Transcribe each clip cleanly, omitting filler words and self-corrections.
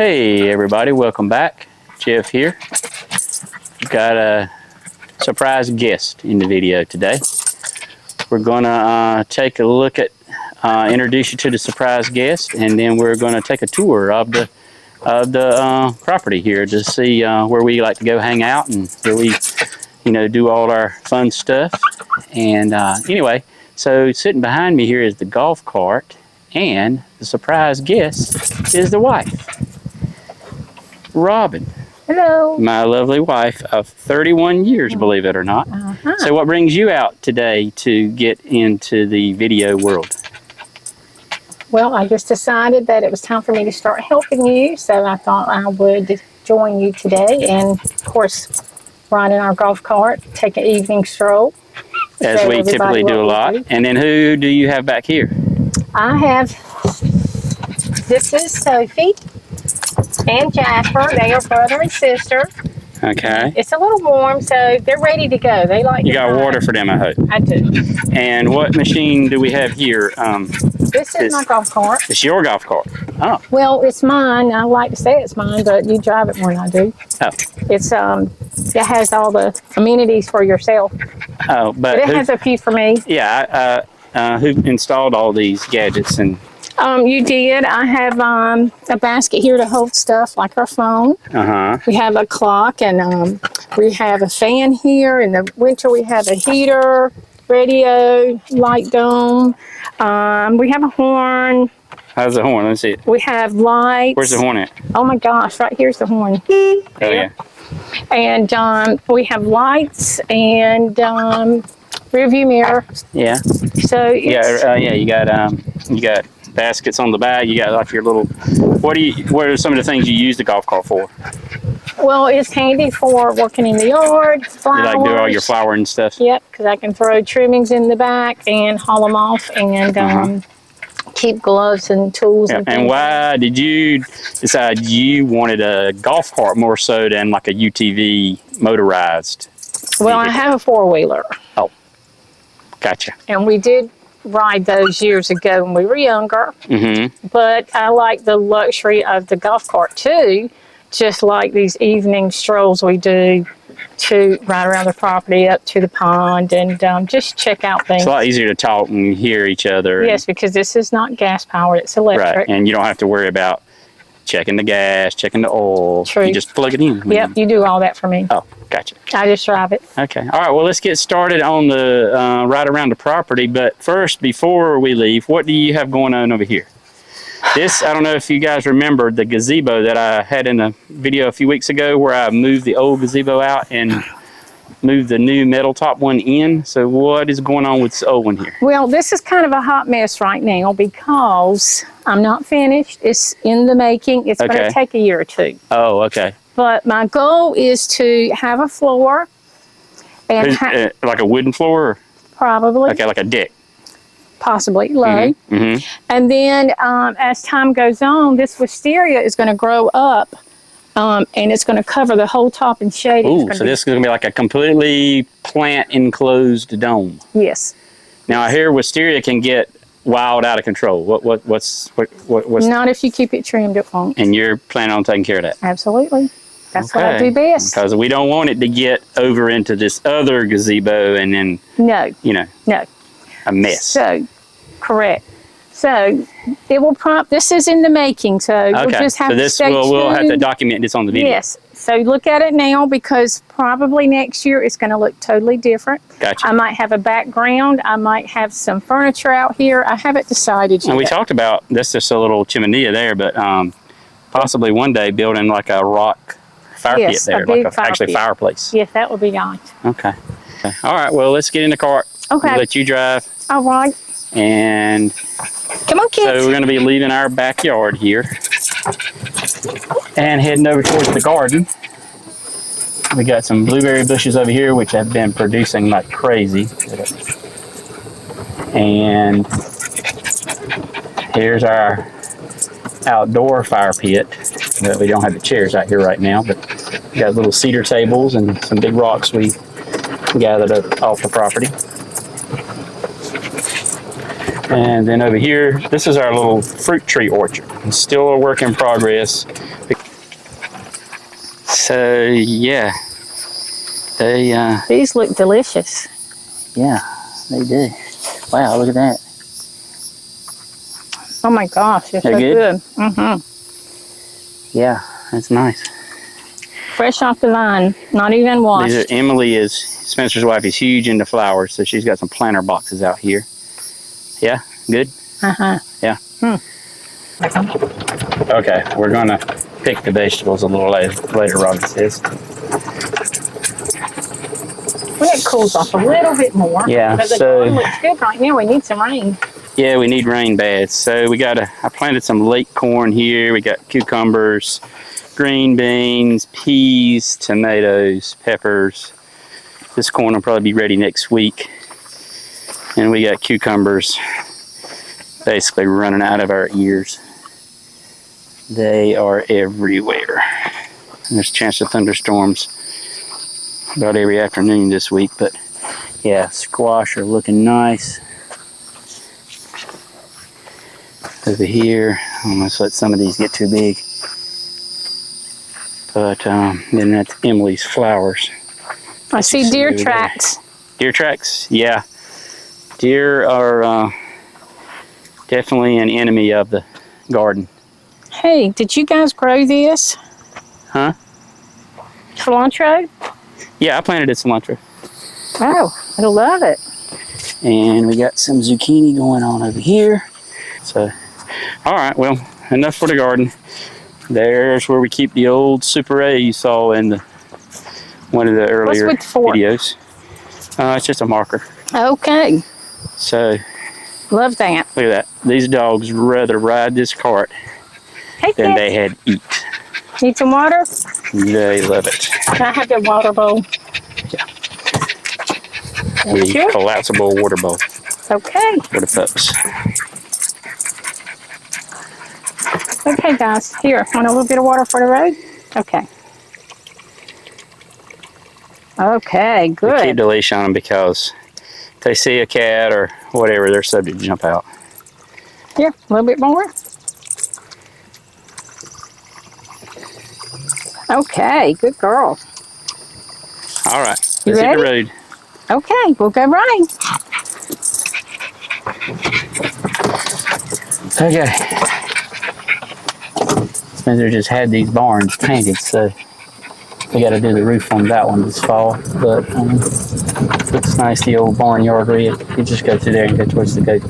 Hey everybody, welcome back. Jeff here. We've got a surprise guest in the video today. We're gonna take a look at, introduce you to the surprise guest, and then we're gonna take a tour of the property here to see where we like to go hang out and where we, do all our fun stuff. And anyway, so sitting behind me here is the golf cart, and the surprise guest is the wife, Robin. Hello. My lovely wife of 31 years, believe it or not. So what brings you out today to get into the video world? Well, I just decided that it was time for me to start helping you, so I thought I would join you today and, of course, ride in our golf cart, take an evening stroll. As we typically do a lot. And then who do you have back here? I have, this is Sophie and Jasper. They are brother and sister. Okay. It's a little warm, so they're ready to go. They like. You got water for them, I hope. I do. And what machine do we have here? This is my golf cart. It's your golf cart. Oh. Well, it's mine. I like to say it's mine, but you drive it more than I do. Oh. It's it has all the amenities for yourself. Oh, but it has a few for me. Yeah. Who installed all these gadgets and? You did. I have a basket here to hold stuff like our phone. We have a clock, and we have a fan here. In the winter, we have a heater, radio, light dome. We have a horn. How's the horn? Let's see it. We have lights. Where's the horn at? Oh my gosh! Right here's the horn. Oh yeah. And we have lights and rear view mirror. Yeah. So you got baskets on the back. You got like your little. What are some of the things you use the golf cart for? Well, it's handy for working in the yard, flowers. You like do all your flower and stuff? Yep, because I can throw trimmings in the back and haul them off and keep gloves and tools. Yeah. And why did you decide you wanted a golf cart more so than like a UTV motorized? Well, I have a four-wheeler. Oh, gotcha. And we did ride those years ago when we were younger. But I like the luxury of the golf cart too, just like these evening strolls we do to ride around the property up to the pond and just check out things. It's a lot easier to talk and hear each other. Yes, because this is not gas powered, it's electric. Right, and you don't have to worry about checking the gas, checking the oil. True. You just plug it in. Yep, you do all that for me. Oh, gotcha. I just drive it. Okay. All right, well, let's get started on the ride around the property. But first, before we leave, what do you have going on over here? This, I don't know if you guys remember the gazebo that I had in a video a few weeks ago where I moved the old gazebo out and moved the new metal top one in. So what is going on with this old one here? Well, this is kind of a hot mess right now because I'm not finished. It's in the making. It's going to take a year or two. Oh, okay. But my goal is to have a floor. And like a wooden floor? Probably. Okay, like a deck. Possibly, low. And then as time goes on, this wisteria is going to grow up. And it's going to cover the whole top and shade. Ooh, so this is going to be like a completely plant enclosed dome. Yes. Now I hear wisteria can get wild out of control. What's not if you keep it trimmed, it won't. And you're planning on taking care of that? Absolutely. That's what I do best. Because we don't want it to get over into this other gazebo and then no a mess. So correct. So it will prompt. This is in the making, so we'll just have to stay tuned. We'll have to document this on the video. Yes. So look at it now because probably next year it's going to look totally different. Gotcha. I might have a background. I might have some furniture out here. I haven't decided yet. And we talked about this, just a little chimenea there, but possibly one day building like a rock fire pit there, like a fireplace. Yes, that would be nice. Okay. All right. Well, let's get in the cart. Okay. We'll let you drive. All right. And come on, kids. So we're going to be leaving our backyard here and heading over towards the garden. We got some blueberry bushes over here, which have been producing like crazy. And here's our outdoor fire pit. We don't have the chairs out here right now, but we got little cedar tables and some big rocks we gathered up off the property. And then over here, this is our little fruit tree orchard. It's still a work in progress. So yeah, these look delicious. Yeah, they do. Wow, look at that. Oh my gosh, they're so good. Mm-hmm. Yeah, that's nice. Fresh off the vine, not even washed. Emily is, Spencer's wife is huge into flowers, so she's got some planter boxes out here. Yeah, good? Yeah. Okay, we're gonna pick the vegetables a little later, Robbie says. When it cools off a little bit more. Yeah, but the garden looks good right now. We need some rain. Yeah, we need rain bad. So I planted some late corn here. We got cucumbers, green beans, peas, tomatoes, peppers. This corn will probably be ready next week. And we got cucumbers basically running out of our ears. They are everywhere. And there's a chance of thunderstorms about every afternoon this week, but yeah, squash are looking nice. Over here, I almost let some of these get too big. But then that's Emily's flowers. I see deer tracks. Deer tracks? Yeah. Deer are definitely an enemy of the garden. Hey, did you guys grow this? Huh? Cilantro? Yeah, I planted a cilantro. Oh, I love it. And we got some zucchini going on over here. So, all right, well, enough for the garden. There's where we keep the old Super A you saw in one of the earlier videos. It's just a marker. Okay. So, love that. Look at that. These dogs rather ride this cart than they had eat. Need some water? They love it. I have the water bowl. Yeah. The collapsible water bowl. Okay. For the pups. Okay, guys. Here, want a little bit of water for the road? Okay. Okay, good. We keep the leash on them because if they see a cat or whatever, they're subject to jump out. Here, a little bit more. Okay, good girl. All right, let's hit the road. Okay, we'll go running. Okay. Spencer just had these barns painted, so we got to do the roof on that one this fall. But looks nice, the old barnyard red. You just go through there and go towards the goats.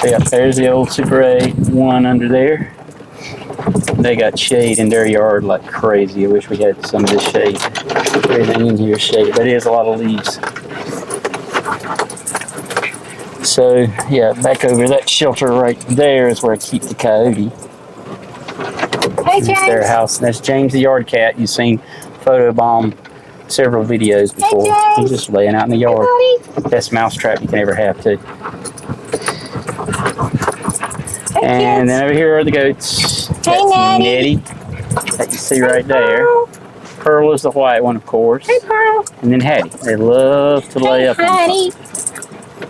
So yeah, there's the old Super A one under there. They got shade in their yard like crazy. I wish we had some of this shade. Everything in here is shade, but it has a lot of leaves. So yeah, back over that shelter right there is where I keep the coyote. Hey James. That's their house. And that's James the yard cat. You've seen photobomb several videos before. Hey James. He's just laying out in the yard. Hey, best mousetrap you can ever have too. hey, and then over here are the goats. Hey, Natty. That you see right there. Pearl is the white one, of course. Hey, Pearl. And then Hattie. They love to lay up on Hattie.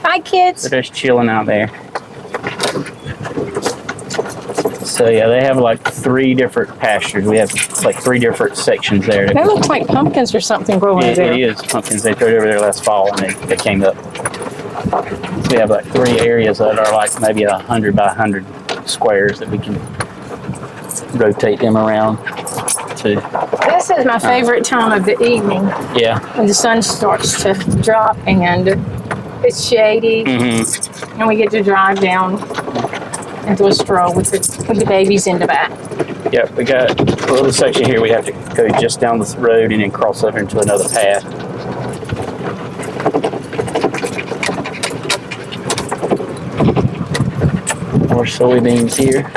Hi, kids. They're just chilling out there. So yeah, they have like 3 different pastures. We have like 3 different sections there. That looks like pumpkins or something growing there. It is pumpkins. They threw it over there last fall and they came up. So we have like 3 areas that are like maybe 100 by 100 squares that we can rotate them around to. This is my favorite time of the evening. Yeah. When the sun starts to drop and it's shady, and we get to drive down and do a stroll with the babies in the back. Yep, we got a little section here. We have to go just down this road and then cross over into another path. More soybeans here.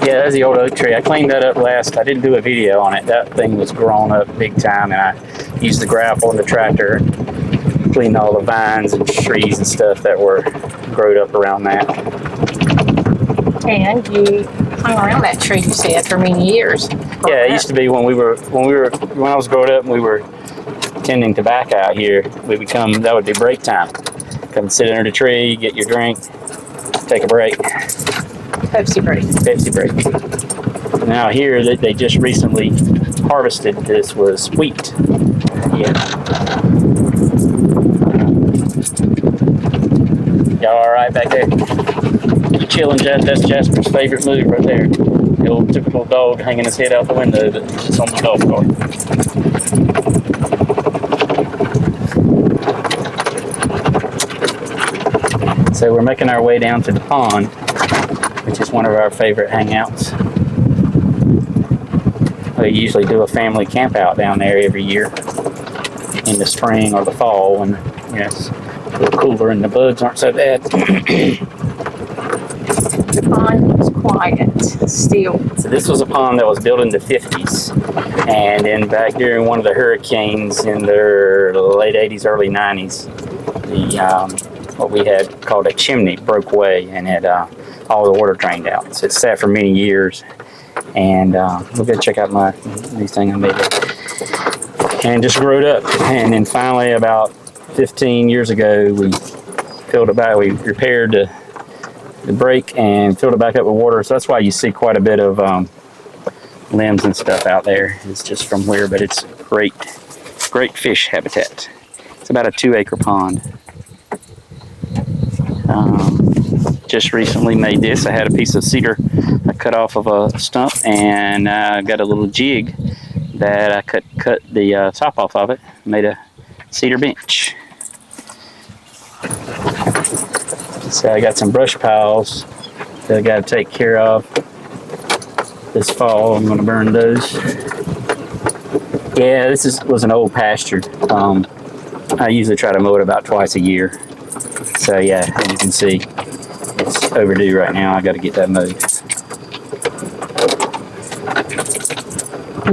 That's the old oak tree. I cleaned that up last. I didn't do a video on it. That thing was grown up big time, and I used the grapple and the tractor and cleaned all the vines and trees and stuff that were growed up around that. And you hung around that tree, you said, for many years. Yeah, it used to be when I was growing up and we were tending tobacco out here, that would be break time. Come sit under the tree, get your drink, take a break. Pepsi break. Pepsi break. Now here, they just recently harvested this was wheat. Yeah. Y'all all right back there? You chilling, Jeff? That's Jasper's favorite move right there. The old typical dog hanging his head out the window that's on the golf cart. So we're making our way down to the pond, which is one of our favorite hangouts. We usually do a family camp out down there every year in the spring or the fall when it's a little cooler and the bugs aren't so bad. The pond was quiet, still. So this was a pond that was built in the 50s. And then back during one of the hurricanes in the late 80s, early 90s, what we had called a chimney broke away and had all the water drained out. So it sat for many years. And we'll go check out my new thing I made it. And just growed up. And then finally, about 15 years ago, we filled it back. We repaired the break and filled it back up with water. So that's why you see quite a bit of limbs and stuff out there. It's just from where, but it's great fish habitat. It's about a 2-acre pond. Just recently made this. I had a piece of cedar I cut off of a stump, and I got a little jig that I cut the top off of it, made a cedar bench. So I got some brush piles that I got to take care of this fall. I'm going to burn those. Yeah, this was an old pasture. I usually try to mow it about twice a year. So yeah, as you can see, it's overdue right now. I got to get that mowed.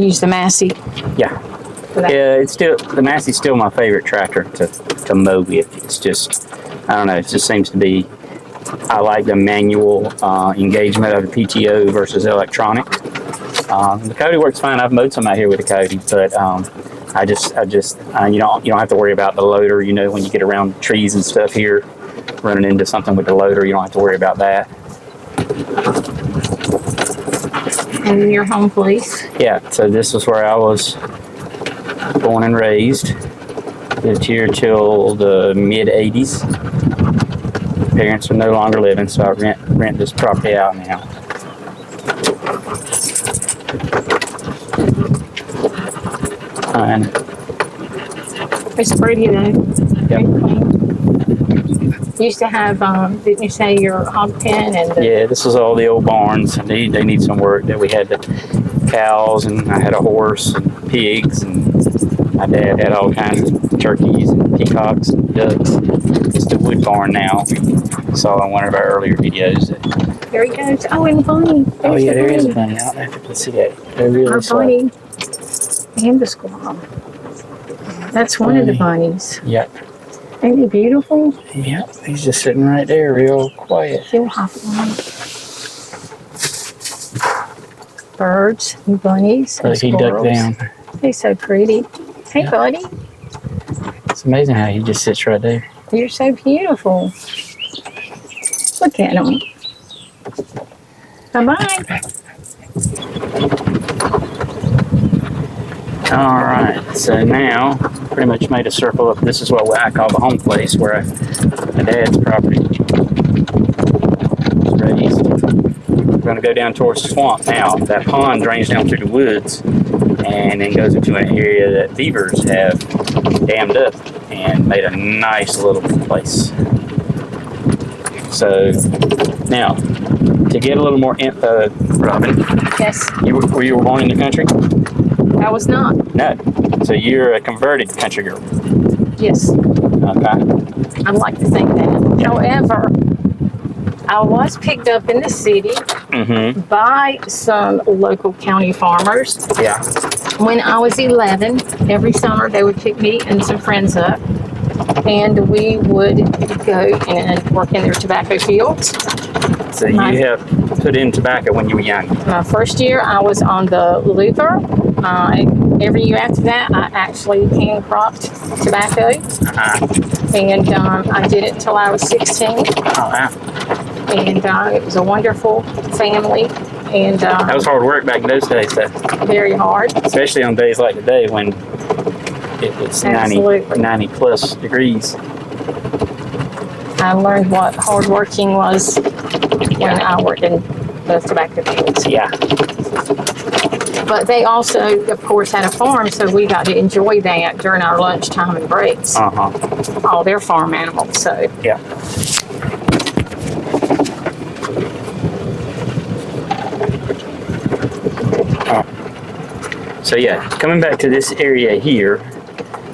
Use the Massey. Yeah. Yeah, the Massey's still my favorite tractor to mow with. It's just, I don't know, it just seems to be, I like the manual engagement of the PTO versus electronic. The Cody works fine. I've mowed some out here with the Cody, but you don't have to worry about the loader. You know, when you get around trees and stuff here, running into something with the loader, you don't have to worry about that. And your home place? Yeah, so this is where I was born and raised. Lived here till the mid-'80s. Parents are no longer living, so I rent this property out now. Fine. It's pretty though. Yep. You used to have, didn't you say, your hog pen? Yeah, this was all the old barns, and they need some work. That we had the cows, and I had a horse and pigs, and my dad had all kinds of turkeys and peacocks and ducks. It's the wood barn now. We saw in one of our earlier videos. There he goes. Oh, and the bunny. Oh yeah, there is a bunny out there. You can see that. They're really our slow. bunny and the squirrel. That's one of the bunnies. Yep. Ain't he beautiful? Yep. He's just sitting right there, real quiet. He'll hop on. Birds and bunnies. Look, he ducked down. He's so pretty. Hey, Yep. buddy. It's amazing how he just sits right there. You're so beautiful. Look at him. Bye-bye. All right, so now pretty much made a circle up. This is what I call the home place, where my dad's property was raised. We're going to go down towards the swamp now. That pond drains down through the woods and then goes into an area that beavers have dammed up and made a nice little place. So now, to get a little more info, Robin. Yes. Were you born in the country? I was not. No. So you're a converted country girl. Yes. Okay. I'd like to think that. However, I was picked up in the city by some local county farmers. Yeah. When I was 11, every summer they would pick me and some friends up, and we would go and work in their tobacco fields. So you have put in tobacco when you were young. My first year, I was on the Livin. Every year after that, I actually hand cropped tobacco. And I did it until I was 16. Oh, wow. And it was a wonderful family. And that was hard work back in those days, though. Very hard. Especially on days like today when it was 90 plus degrees. I learned what hard working was when I worked in the tobacco fields. Yeah. But they also, of course, had a farm, so we got to enjoy that during our lunchtime and breaks. All their farm animals, so. Yeah. So yeah, coming back to this area here,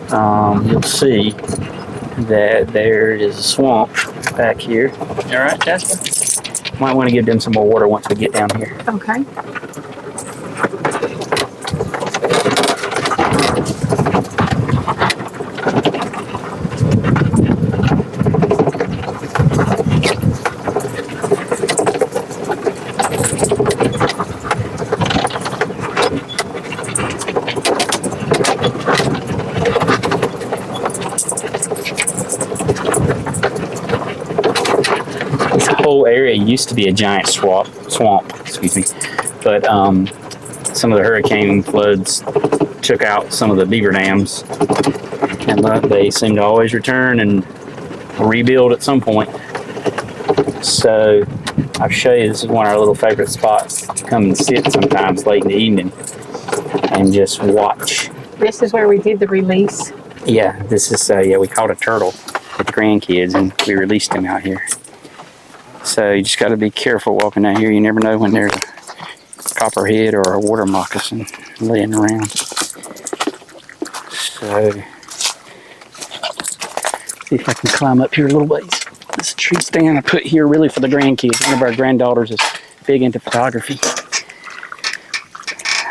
you'll see that there is a swamp back here. All right, Jasper? Might want to give them some more water once we get down here. Okay. Whole area used to be a giant swamp, excuse me, but some of the hurricane floods took out some of the beaver dams, and they seem to always return and rebuild at some point. So I'll show you, this is one of our little favorite spots to come and sit sometimes late in the evening and just watch. This is where we did the release. Yeah, this is we caught a turtle with the grandkids and we released him out here. So you just got to be careful walking out here. You never know when there's a copperhead or a water moccasin laying around. So, see if I can climb up here a little ways. This tree stand I put here really for the grandkids. One of our granddaughters is big into photography.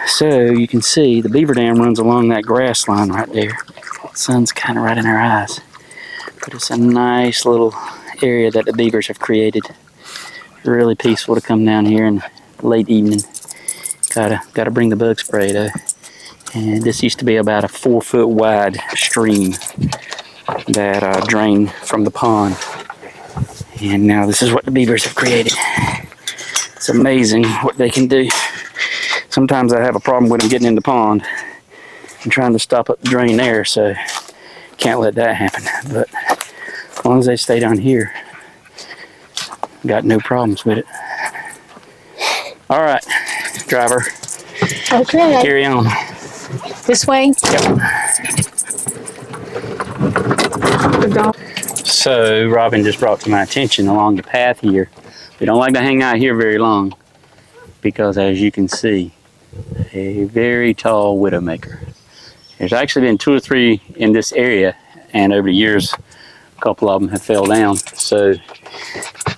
So you can see the beaver dam runs along that grass line right there. The sun's kind of right in our eyes. But it's a nice little area that the beavers have created. Really peaceful to come down here in the late evening. Gotta bring the bug spray though. And this used to be about a 4-foot wide stream that drained from the pond. And now this is what the beavers have created. It's amazing what they can do. Sometimes I have a problem with them getting in the pond and trying to stop up the drain there, so can't let that happen. But as long as they stay down here, got no problems with it. All right, driver. Okay. Carry on. This way? Yep. So Robin just brought to my attention along the path here. We don't like to hang out here very long because, as you can see, a very tall widowmaker. There's actually been 2 or 3 in this area, and over the years, a couple of them have fell down. So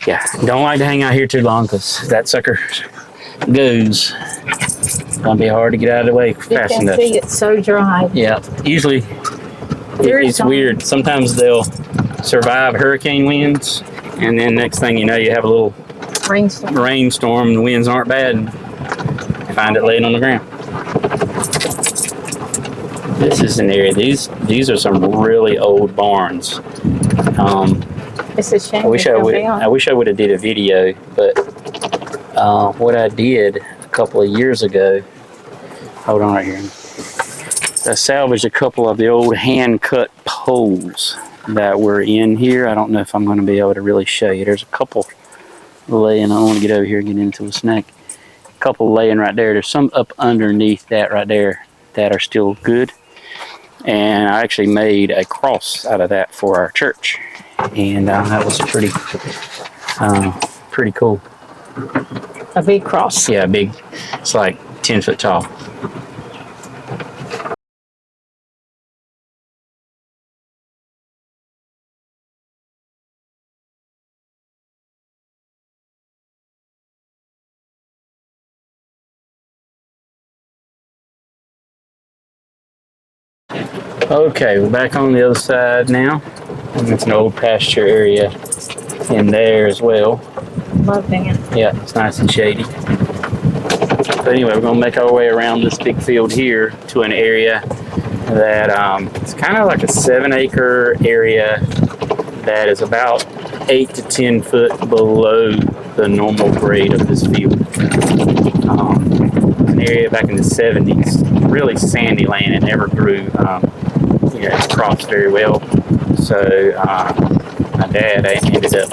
yeah, don't like to hang out here too long because that sucker goes. It's gonna be hard to get out of the way fast enough. You can see it's so dry. Yeah, usually it's weird. Sometimes they'll survive hurricane winds, and then next thing you know, you have a little rainstorm and the winds aren't bad, and find it laying on the ground. This is an area, these are some really old barns. It's a shame. I wish I would have did a video, but what I did a couple of years ago, hold on right here. I salvaged a couple of the old hand-cut poles that were in here. I don't know if I'm going to be able to really show you. There's a couple laying. I don't want to get over here and get into a snake. A couple laying right there. There's some up underneath that right there that are still good. And I actually made a cross out of that for our church. And that was pretty cool. A big cross. Yeah, big. It's like 10 foot tall. Okay, we're back on the other side now. And it's an old pasture area in there as well. love that. Yeah, it's nice and shady. But anyway, we're going to make our way around this big field here to an area that it's kind of like a 7-acre area that is about 8 to 10 foot below the normal grade of this field. An area back in the 70s, really sandy land, and never grew crops very well. So my dad ended up,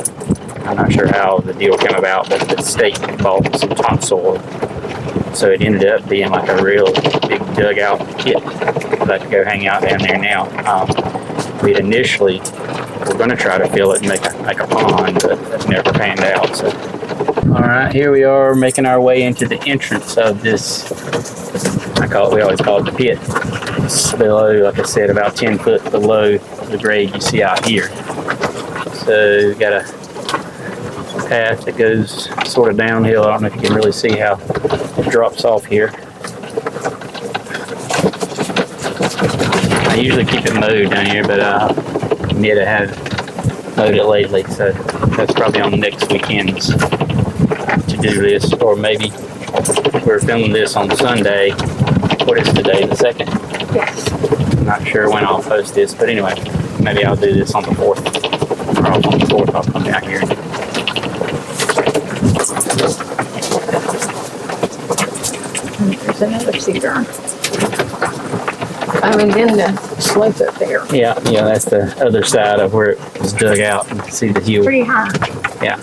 I'm not sure how the deal came about, but the state bought some topsoil. So it ended up being like a real big dugout pit. I'd like to go hang out down there now. We initially were going to try to fill it and make a pond, but that never panned out. So, all right, here we are making our way into the entrance of this. We always call it the pit. It's below, like I said, about 10 foot below the grade you see out here. So we got a path that goes sort of downhill. I don't know if you can really see how it drops off here. I usually keep it mowed down here, but I admit I haven't mowed it lately, so that's probably on next weekend's to do this, or maybe we're filming this on Sunday. What is today, the 2nd? Yes. I'm not sure when I'll post this, but anyway, maybe I'll do this on the 4th. Or on the 4th, I'll come down here. There's another cedar. And then the slope up there. Yeah, that's the other side of where it was dug out. You can see the hill. Pretty high. Yeah.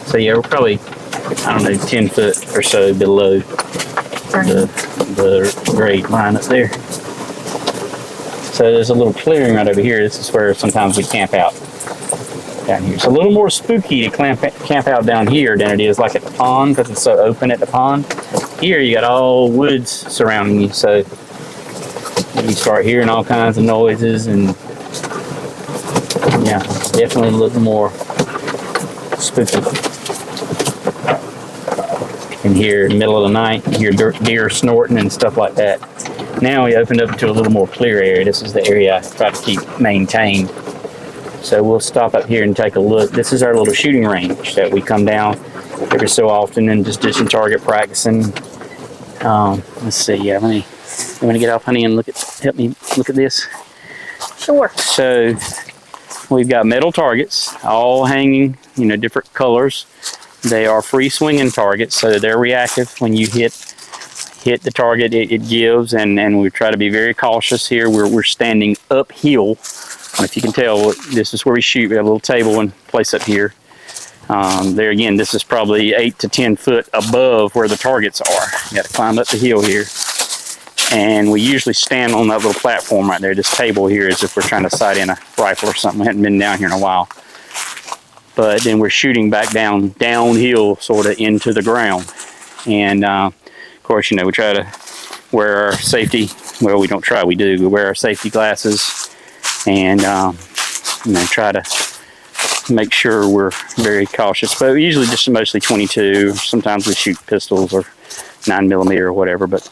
So yeah, we're probably, I don't know, 10 foot or so below the grade line up there. So there's a little clearing right over here. This is where sometimes we camp out down here. It's a little more spooky to camp out down here than it is like at the pond, because it's so open at the pond. Here you got all woods surrounding you, so you start hearing all kinds of noises, and yeah, definitely a little more spooky. And here in the middle of the night, you hear deer snorting and stuff like that. Now we opened up to a little more clear area. This is the area I try to keep maintained. So we'll stop up here and take a look. This is our little shooting range that we come down every so often and just do some target practicing. Let's see. Yeah, let me get off, honey, and help me look at this. Sure. So we've got metal targets, all hanging, different colors. They are free swinging targets, so they're reactive. When you hit the target, it gives, and we try to be very cautious here. We're standing uphill. And if you can tell, this is where we shoot. We have a little table and place up here. There again, this is probably 8 to 10 foot above where the targets are. You got to climb up the hill here. And we usually stand on that little platform right there. This table here is if we're trying to sight in a rifle or something. We haven't been down here in a while. But then we're shooting back downhill sort of into the ground. And of course, we try to wear our safety, well, we don't try, we do. We wear our safety glasses and try to make sure we're very cautious. But we usually just mostly 22. Sometimes we shoot pistols or 9mm or whatever, but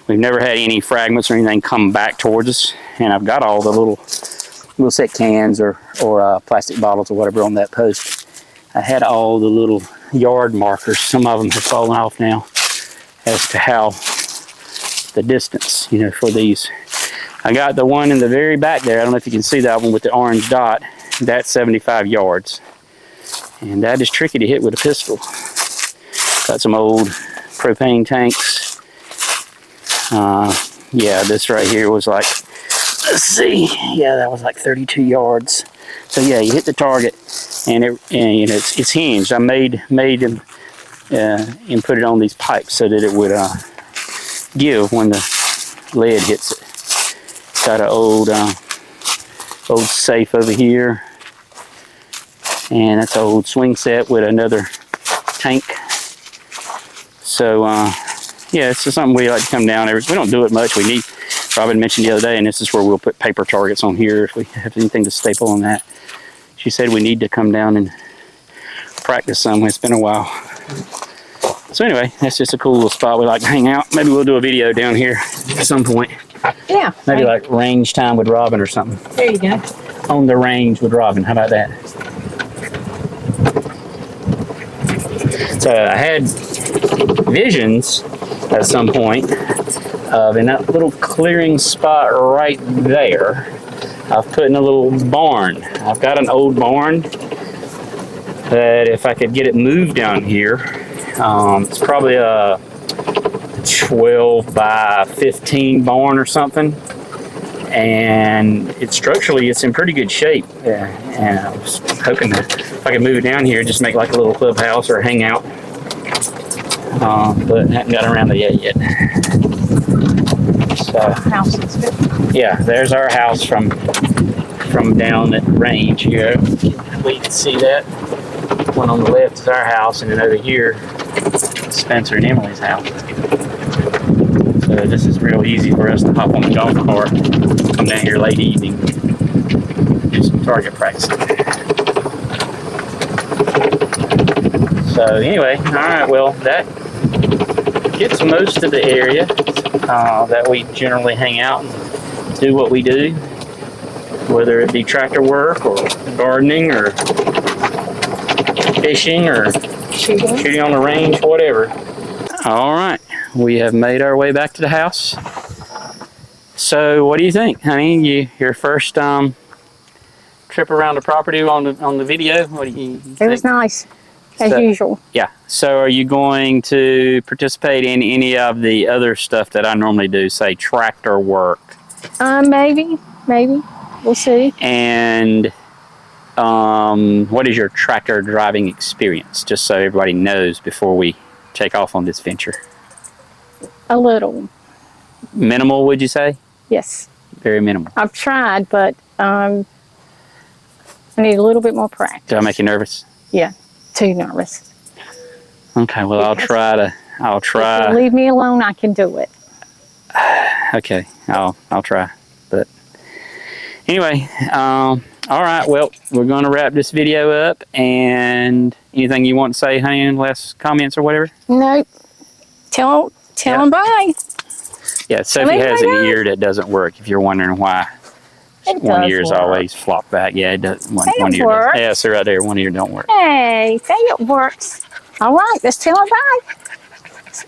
we've never had any fragments or anything come back towards us. And I've got all the little set cans or plastic bottles or whatever on that post. I had all the little yard markers. Some of them have fallen off now as to how the distance, for these. I got the one in the very back there. I don't know if you can see that one with the orange dot. That's 75 yards. And that is tricky to hit with a pistol. Got some old propane tanks. Yeah, this right here was like, let's see, yeah, that was like 32 yards. So yeah, you hit the target, and it's hinged. I made him and put it on these pipes so that it would give when the lead hits it. Got an old safe over here, and that's an old swing set with another tank. So yeah, it's just something we like to come down every. We don't do it much. We need. Robin mentioned the other day, and this is where we'll put paper targets on here if we have anything to staple on that. She said we need to come down and practice some. It's been a while. So anyway, that's just a cool little spot we like to hang out. Maybe we'll do a video down here at some point. Yeah. Maybe like range time with Robin or something. There you go. On the range with Robin. How about that? So I had visions at some point of in that little clearing spot right there, I've put in a little barn. I've got an old barn that if I could get it moved down here, it's probably a 12 by 15 barn or something. And it's in pretty good shape. And I was hoping that if I could move it down here, just make like a little clubhouse or a hangout. But haven't got around to that yet. So, yeah, there's our house from down at range here. We can see that. One on the left is our house, and then over here, Spencer and Emily's house. So this is real easy for us to hop on the golf cart, come down here late evening, do some target practicing. So anyway, all right, well, that gets most of the area that we generally hang out and do what we do, whether it be tractor work or gardening or fishing or shooting on the range, whatever. All right, we have made our way back to the house. So what do you think, honey? Your first trip around the property on the video? What do you think? It was nice, as usual. Yeah. So are you going to participate in any of the other stuff that I normally do, say tractor work? Maybe. We'll see. And what is your tractor driving experience, just so everybody knows before we take off on this venture? A little. Minimal, would you say? Yes. Very minimal. I've tried, but I need a little bit more practice. Did I make you nervous? Yeah, too nervous. Okay, well, I'll try. If you leave me alone, I can do it. Okay, I'll try. But anyway, all right, well, we're going to wrap this video up. And anything you want to say, honey, in last comments or whatever? Nope. Tell them bye. Yeah, Sophie has an ear that doesn't work, if you're wondering why. One ear is always flopped back. Yeah, it does. One ear does. Yeah, so right there, one ear don't work. Hey, say it works. All right, let's tell them bye.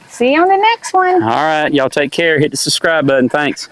See you on the next one. All right, y'all take care. Hit the subscribe button. Thanks.